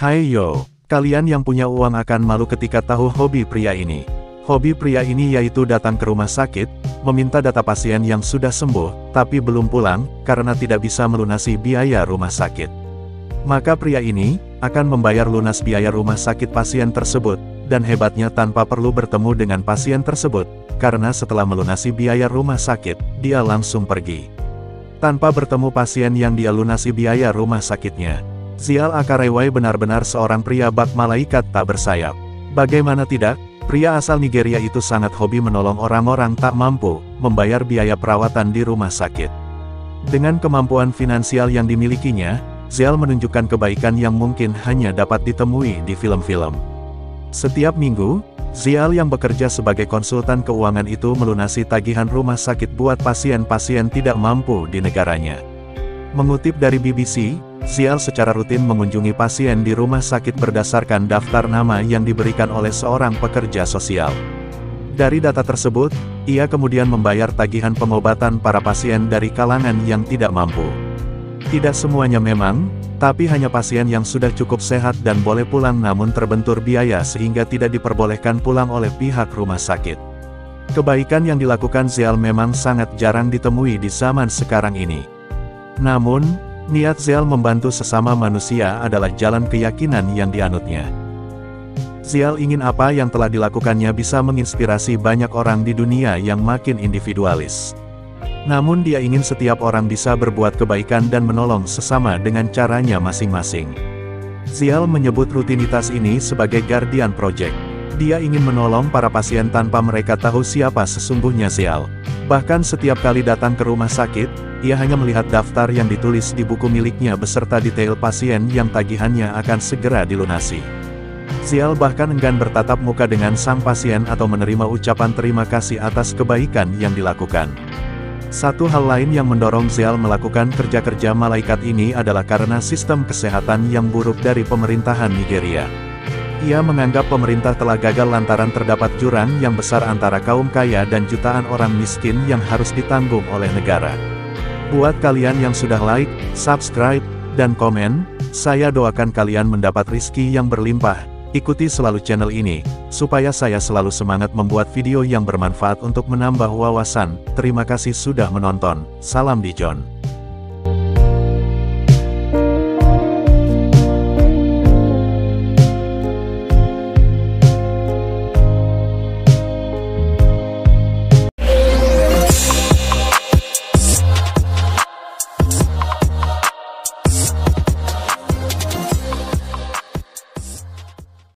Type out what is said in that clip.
Hai yo, kalian yang punya uang akan malu ketika tahu hobi pria ini. Hobi pria ini yaitu datang ke rumah sakit, meminta data pasien yang sudah sembuh, tapi belum pulang, karena tidak bisa melunasi biaya rumah sakit. Maka pria ini, akan membayar lunas biaya rumah sakit pasien tersebut, dan hebatnya tanpa perlu bertemu dengan pasien tersebut, karena setelah melunasi biaya rumah sakit, dia langsung pergi. Tanpa bertemu pasien yang dia lunasi biaya rumah sakitnya. Zial Akarewai benar-benar seorang pria bak malaikat tak bersayap. Bagaimana tidak? Pria asal Nigeria itu sangat hobi menolong orang-orang tak mampu, membayar biaya perawatan di rumah sakit. Dengan kemampuan finansial yang dimilikinya, Zial menunjukkan kebaikan yang mungkin hanya dapat ditemui di film-film. Setiap minggu, Zial yang bekerja sebagai konsultan keuangan itu melunasi tagihan rumah sakit buat pasien-pasien tidak mampu di negaranya. Mengutip dari BBC, Zial secara rutin mengunjungi pasien di rumah sakit berdasarkan daftar nama yang diberikan oleh seorang pekerja sosial. Dari data tersebut, ia kemudian membayar tagihan pengobatan para pasien dari kalangan yang tidak mampu. Tidak semuanya memang, tapi hanya pasien yang sudah cukup sehat dan boleh pulang namun terbentur biaya sehingga tidak diperbolehkan pulang oleh pihak rumah sakit. Kebaikan yang dilakukan Zial memang sangat jarang ditemui di zaman sekarang ini. Namun, niat Zial membantu sesama manusia adalah jalan keyakinan yang dianutnya. Zial ingin apa yang telah dilakukannya bisa menginspirasi banyak orang di dunia yang makin individualis. Namun dia ingin setiap orang bisa berbuat kebaikan dan menolong sesama dengan caranya masing-masing. Zial menyebut rutinitas ini sebagai Guardian Project. Dia ingin menolong para pasien tanpa mereka tahu siapa sesungguhnya Zial. Bahkan setiap kali datang ke rumah sakit, ia hanya melihat daftar yang ditulis di buku miliknya beserta detail pasien yang tagihannya akan segera dilunasi. Zial bahkan enggan bertatap muka dengan sang pasien atau menerima ucapan terima kasih atas kebaikan yang dilakukan. Satu hal lain yang mendorong Zial melakukan kerja-kerja malaikat ini adalah karena sistem kesehatan yang buruk dari pemerintahan Nigeria. Ia menganggap pemerintah telah gagal lantaran terdapat jurang yang besar antara kaum kaya dan jutaan orang miskin yang harus ditanggung oleh negara. Buat kalian yang sudah like, subscribe, dan komen, saya doakan kalian mendapat rizki yang berlimpah. Ikuti selalu channel ini, supaya saya selalu semangat membuat video yang bermanfaat untuk menambah wawasan. Terima kasih sudah menonton. Salam Dijon.